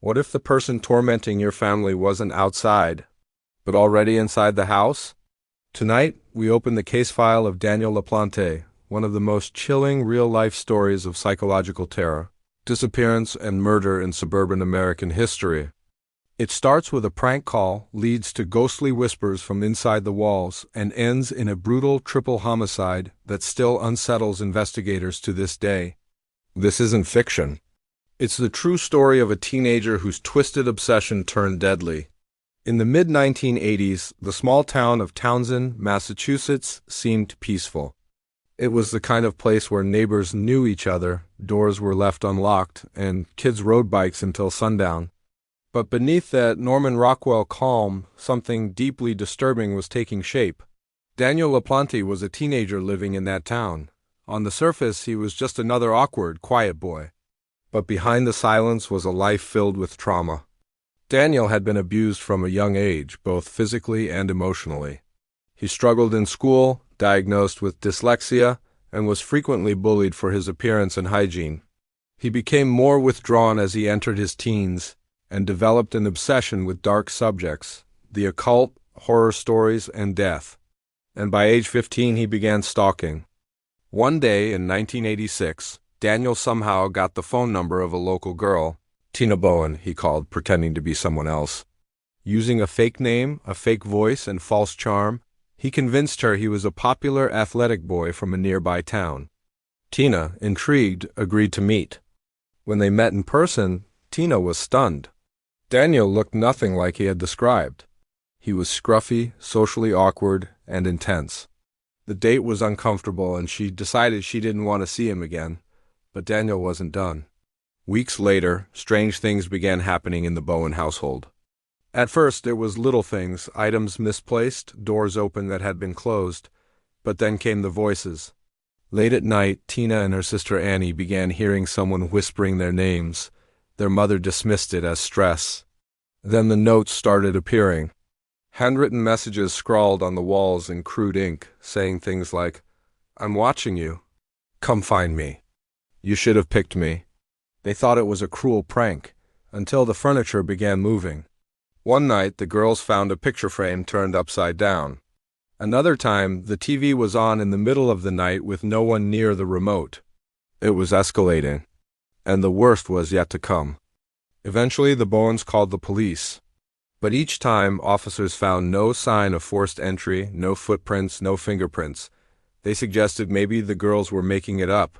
What if the person tormenting your family wasn't outside, but already inside the house? Tonight, we open the case file of Daniel LaPlante, one of the most chilling real-life stories of psychological terror, disappearance, and murder in suburban American history. It starts with a prank call, leads to ghostly whispers from inside the walls, and ends in a brutal triple homicide that still unsettles investigators to this day. This isn't fiction. It's the true story of a teenager whose twisted obsession turned deadly. In the mid-1980s, the small town of Townsend, Massachusetts, seemed peaceful. It was the kind of place where neighbors knew each other, doors were left unlocked, and kids rode bikes until sundown. But beneath that Norman Rockwell calm, something deeply disturbing was taking shape. Daniel LaPlante was a teenager living in that town. On the surface, he was just another awkward, quiet boy. But behind the silence was a life filled with trauma. Daniel had been abused from a young age, both physically and emotionally. He struggled in school, diagnosed with dyslexia, and was frequently bullied for his appearance and hygiene. He became more withdrawn as he entered his teens, and developed an obsession with dark subjects, the occult, horror stories, and death. And by age 15 he began stalking. One day in 1986, Daniel somehow got the phone number of a local girl. Tina Bowen, he called, pretending to be someone else. Using a fake name, a fake voice, and false charm, he convinced her he was a popular athletic boy from a nearby town. Tina, intrigued, agreed to meet. When they met in person, Tina was stunned. Daniel looked nothing like he had described. He was scruffy, socially awkward, and intense. The date was uncomfortable, and she decided she didn't want to see him again, but Daniel wasn't done. Weeks later, strange things began happening in the Bowen household. At first, there was little things, items misplaced, doors open that had been closed, but then came the voices. Late at night, Tina and her sister Annie began hearing someone whispering their names. Their mother dismissed it as stress. Then the notes started appearing. Handwritten messages scrawled on the walls in crude ink, saying things like, "I'm watching you. Come find me. You should have picked me." They thought it was a cruel prank, until the furniture began moving. One night, the girls found a picture frame turned upside down. Another time, the TV was on in the middle of the night with no one near the remote. It was escalating, and the worst was yet to come. Eventually, the Bowens called the police. But each time, officers found no sign of forced entry, no footprints, no fingerprints. They suggested maybe the girls were making it up.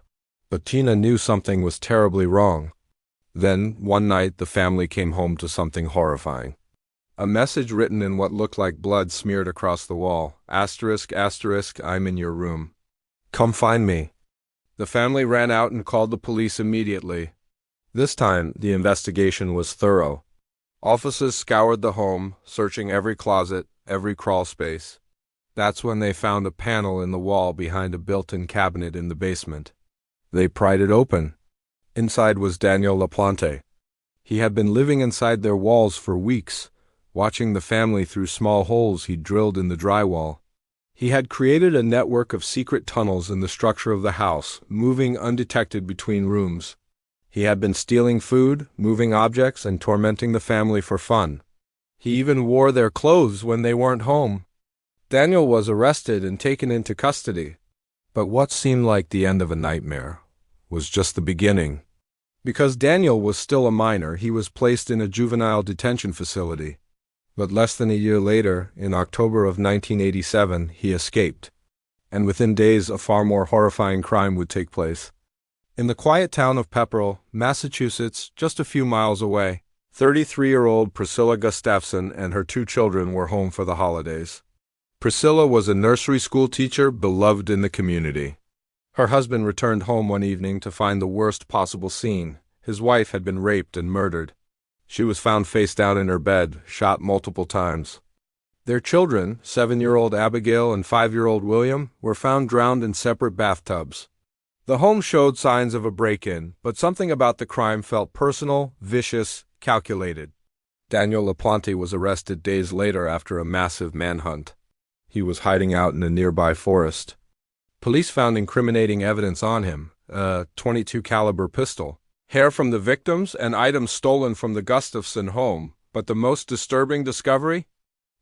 But Tina knew something was terribly wrong. Then, one night, the family came home to something horrifying. A message written in what looked like blood smeared across the wall. Asterisk, asterisk, I'm in your room. Come find me. The family ran out and called the police immediately. This time, the investigation was thorough. Officers scoured the home, searching every closet, every crawl space. That's when they found a panel in the wall behind a built-in cabinet in the basement. They pried it open. Inside was Daniel LaPlante. He had been living inside their walls for weeks, watching the family through small holes he'd drilled in the drywall. He had created a network of secret tunnels in the structure of the house, moving undetected between rooms. He had been stealing food, moving objects, and tormenting the family for fun. He even wore their clothes when they weren't home. Daniel was arrested and taken into custody. But what seemed like the end of a nightmare was just the beginning. Because Daniel was still a minor, he was placed in a juvenile detention facility. But less than a year later, in October of 1987, he escaped. And within days, a far more horrifying crime would take place. In the quiet town of Pepperell, Massachusetts, just a few miles away, 33-year-old Priscilla Gustafson and her 2 children were home for the holidays. Priscilla was a nursery school teacher beloved in the community. Her husband returned home one evening to find the worst possible scene. His wife had been raped and murdered. She was found face down in her bed, shot multiple times. Their children, 7-year-old Abigail and 5-year-old William, were found drowned in separate bathtubs. The home showed signs of a break-in, but something about the crime felt personal, vicious, calculated. Daniel LaPlante was arrested days later after a massive manhunt. He was hiding out in a nearby forest. Police found incriminating evidence on him, a .22 caliber pistol, Hair from the victims and items stolen from the Gustafson home, but the most disturbing discovery?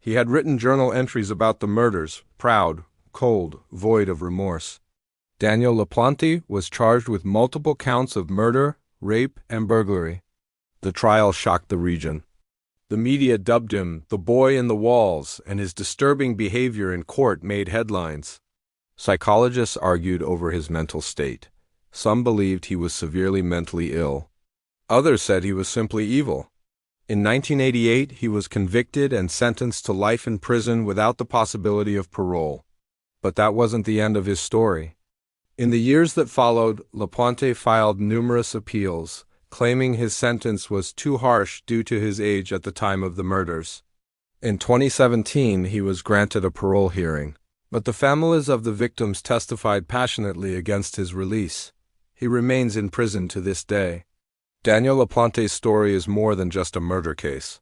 He had written journal entries about the murders, proud, cold, void of remorse. Daniel LaPlante was charged with multiple counts of murder, rape, and burglary. The trial shocked the region. The media dubbed him the boy in the walls, and his disturbing behavior in court made headlines. Psychologists argued over his mental state. Some believed he was severely mentally ill. Others said he was simply evil. In 1988, he was convicted and sentenced to life in prison without the possibility of parole. But that wasn't the end of his story. In the years that followed, LaPlante filed numerous appeals, claiming his sentence was too harsh due to his age at the time of the murders. In 2017, he was granted a parole hearing, but the families of the victims testified passionately against his release. He remains in prison to this day. Daniel LaPlante's story is more than just a murder case.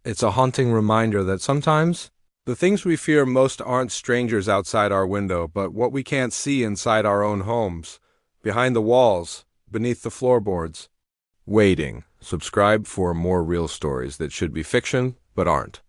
It's a haunting reminder that sometimes the things we fear most aren't strangers outside our window, but what we can't see inside our own homes, behind the walls, beneath the floorboards. Waiting. Subscribe for more real stories that should be fiction but aren't.